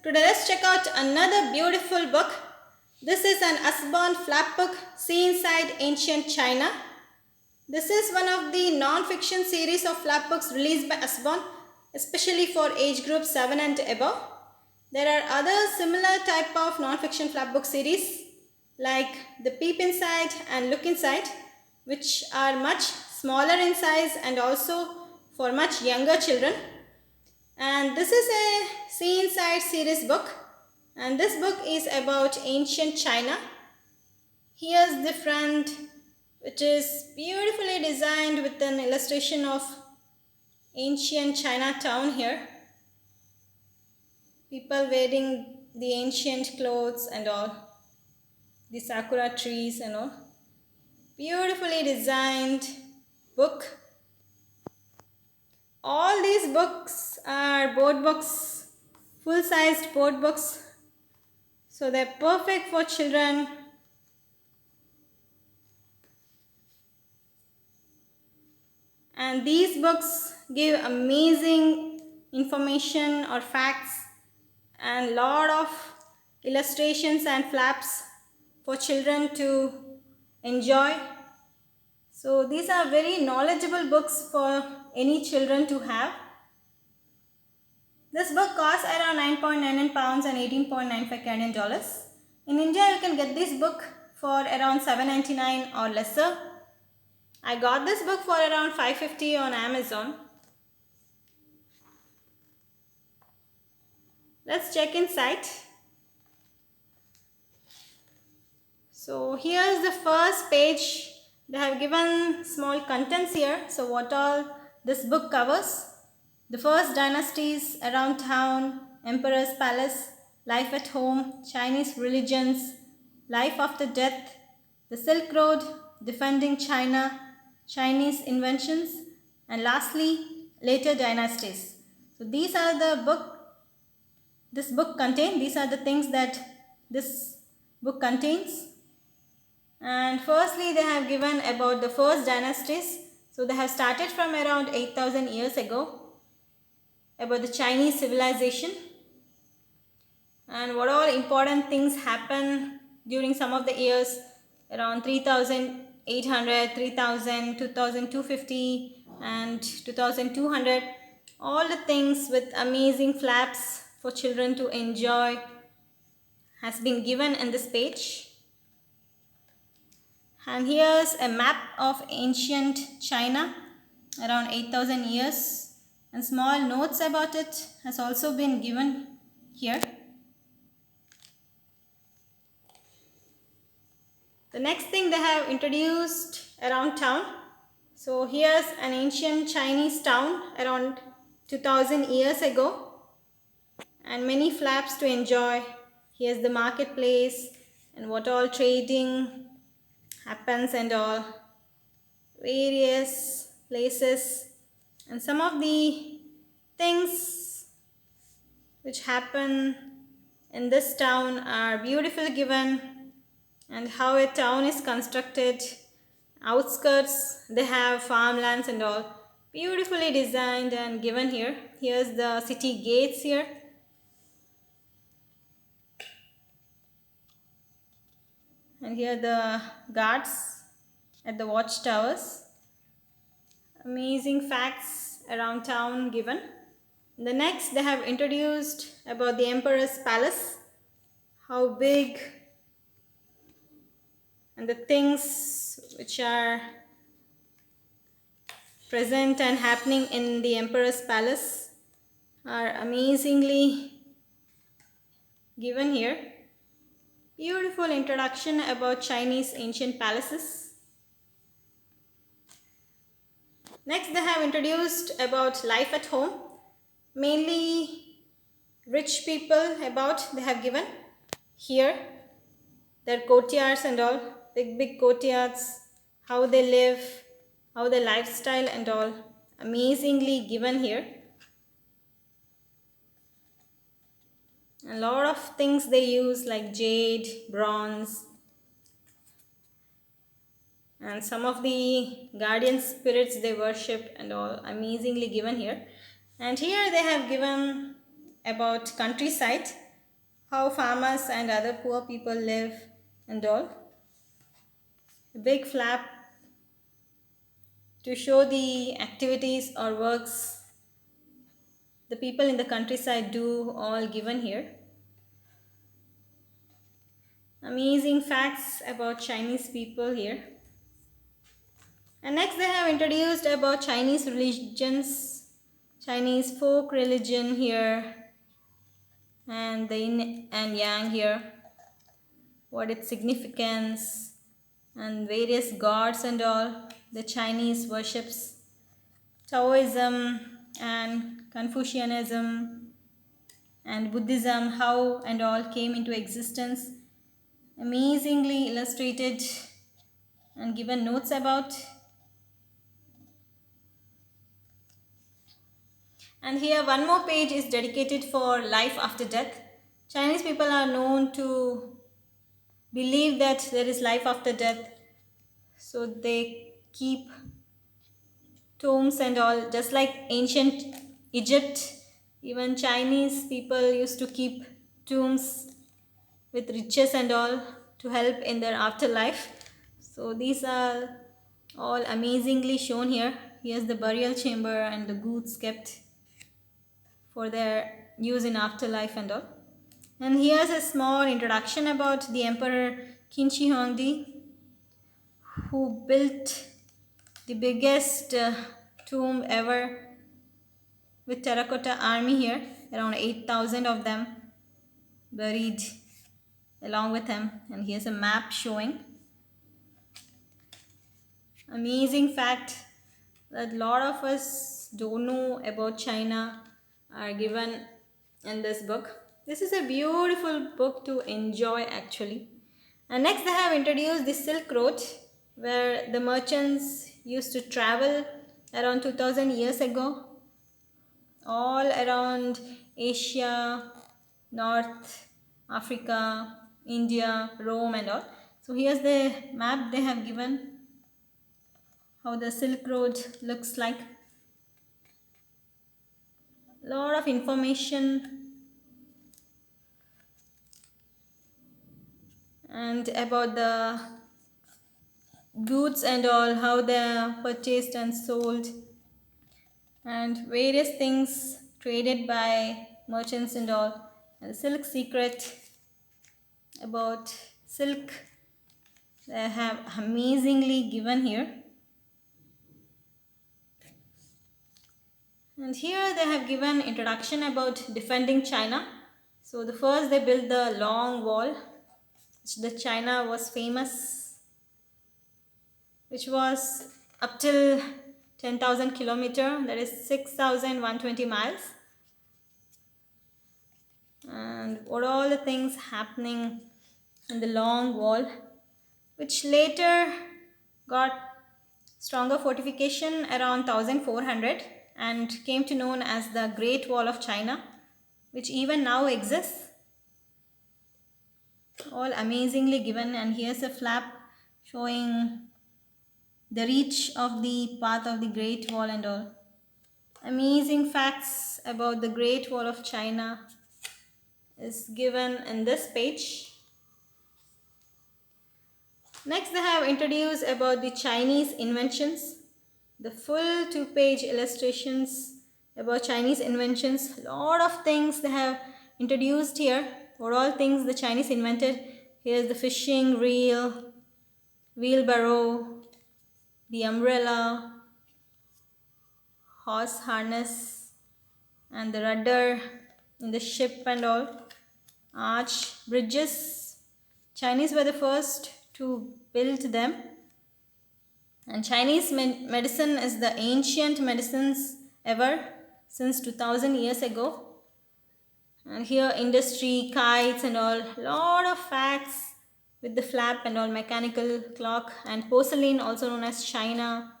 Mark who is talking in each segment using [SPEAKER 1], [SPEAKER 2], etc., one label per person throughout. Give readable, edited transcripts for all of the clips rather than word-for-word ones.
[SPEAKER 1] Today let's check out another beautiful book. This is an Usborne flap book, See Inside Ancient China. This is one of the non-fiction series of flap books released by Usborne, especially for age group 7 and above. There are other similar type of non-fiction flap book series like The Peep Inside and Look Inside, which are much smaller in size and also for much younger children. And this is a See Inside series book, and this book is about ancient China. Here's the front, which is beautifully designed with an illustration of ancient Chinatown here. People wearing the ancient clothes and all, the sakura trees and all. Beautifully designed book. All these books are board books, full-sized board books, so they're perfect for children. And these books give amazing information or facts and lot of illustrations and flaps for children to enjoy. So these are very knowledgeable books for any children to have. This book costs around 9.99 pounds and 18.95 Canadian dollars. In India, you can get this book for around $7.99 or lesser. I got this book for around $5.50 on Amazon. Let's check inside. So here's the first page. They have given small contents here. So what all this book covers. The first dynasties around town, Emperor's Palace, life at home, Chinese religions, life after death, the Silk Road, defending China, Chinese inventions, and lastly, later dynasties. So these are the this book contains. These are the things that this book contains. And firstly, they have given about the first dynasties. So they have started from around 8,000 years ago, about the Chinese civilization and what all important things happen during some of the years around 3,800, 3,000, 2,250 and 2,200. All the things with amazing flaps for children to enjoy has been given in this page. And here's a map of ancient China around 8,000 years. And small notes about it has also been given here. The next thing they have introduced around town. So here's an ancient Chinese town around 2000 years ago and many flaps to enjoy. Here's the marketplace and what all trading happens and all, various places. And some of the things which happen in this town are beautifully given, and how a town is constructed. Outskirts, they have farmlands and all, beautifully designed and given here. Here's the city gates here. And here the guards at the watchtowers. Amazing facts around town given. The next, they have introduced about the Emperor's Palace, how big, and the things which are present and happening in the Emperor's Palace are amazingly given here. Beautiful introduction about Chinese ancient palaces. Next, they have introduced about life at home, mainly rich people about they have given here, their courtyards and all, big courtyards, how they live, how their lifestyle and all, amazingly given here. A lot of things they use like jade, bronze, and some of the guardian spirits they worship and all, amazingly given here. And here they have given about countryside. how farmers and other poor people live and all. A big flap to show the activities or works the people in the countryside do, all given here. Amazing facts about Chinese people here. And next they have introduced about Chinese religions, Chinese folk religion here, and the yin and yang here, what its significance, and various gods and all the Chinese worships, Taoism and Confucianism and Buddhism, how and all came into existence, amazingly illustrated and given notes about. And here one more page is dedicated for life after death. Chinese people are known to believe that there is life after death, so they keep tombs and all, just like ancient Egypt. Even Chinese people used to keep tombs with riches and all to help in their afterlife. So these are all amazingly shown here. Here's the burial chamber and the goods kept for their use in afterlife and all. And here's a small introduction about the Emperor Qin Shi Huangdi, who built the biggest tomb ever with terracotta army here, around 8,000 of them buried along with him. And here's a map showing. Amazing fact that a lot of us don't know about China are given in this book. This is a beautiful book to enjoy actually. And next they have introduced the Silk Road, where the merchants used to travel around 2000 years ago all around Asia, North Africa, India, Rome and all. So here's the map they have given, how the Silk Road looks like. A lot of information and about the goods and all, how they are purchased and sold, and various things traded by merchants and all, and the silk secret about silk they have amazingly given here. And here they have given introduction about defending China. So the first they built the long wall, which the China was famous, which was up till 10,000 kilometer, that is 6,120 miles. And what all the things happening in the long wall, which later got stronger fortification around 1400 and came to known as the Great Wall of China, which even now exists. All amazingly given. And here's a flap showing the reach of the path of the Great Wall and all. Amazing facts about the Great Wall of China is given in this page. Next they have introduced about the Chinese inventions. The full 2-page illustrations about Chinese inventions. A lot of things they have introduced here. What all things the Chinese invented. Here's the fishing reel, wheelbarrow, the umbrella, horse harness, and the rudder in the ship and all. Arch, bridges. Chinese were the first to build them. And Chinese medicine is the ancient medicines ever since 2000 years ago. And here industry, kites and all, lot of facts with the flap and all, mechanical clock and porcelain also known as China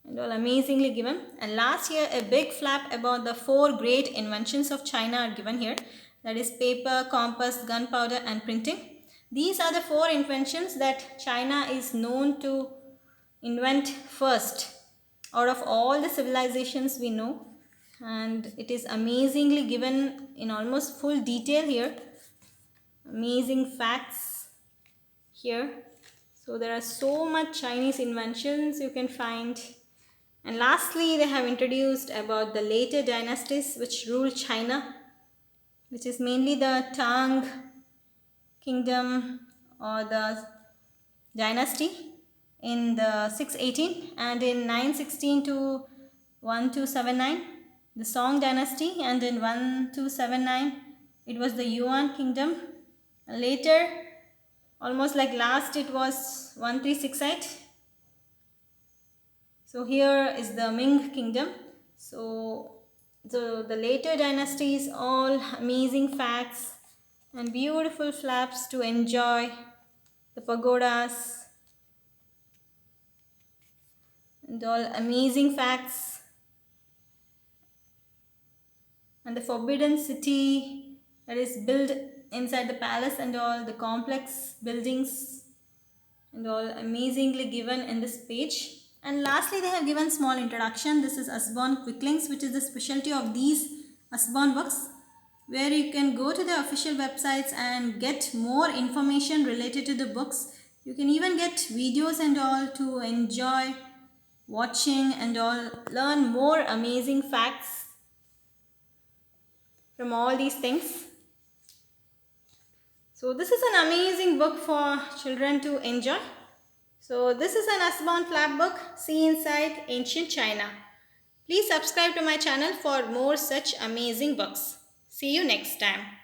[SPEAKER 1] and all amazingly given. And last year a big flap about the 4 great inventions of China are given here. That is paper, compass, gunpowder and printing. These are the 4 inventions that China is known to invent first out of all the civilizations we know, and it is amazingly given in almost full detail here. amazing facts here. So there are so much Chinese inventions you can find. And lastly, they have introduced about the later dynasties which ruled China, which is mainly the Tang kingdom or the dynasty in the 618, and in 916 to 1279 the Song dynasty, and in 1279 it was the Yuan kingdom. Later, almost like last, it was 1368. So here is the Ming kingdom. So the later dynasties, all amazing facts and beautiful flaps to enjoy, the pagodas and all amazing facts, and the forbidden city that is built inside the palace, and all the complex buildings and all amazingly given in this page. And lastly, they have given small introduction. This is Usborne Quicklings, which is the specialty of these Usborne books, where you can go to the official websites and get more information related to the books. You can even get videos and all to enjoy watching and all, learn more amazing facts from all these things. So this is an amazing book for children to enjoy. So this is an Usborne flap book, See Inside Ancient China. Please subscribe to my channel for more such amazing books. See you next time.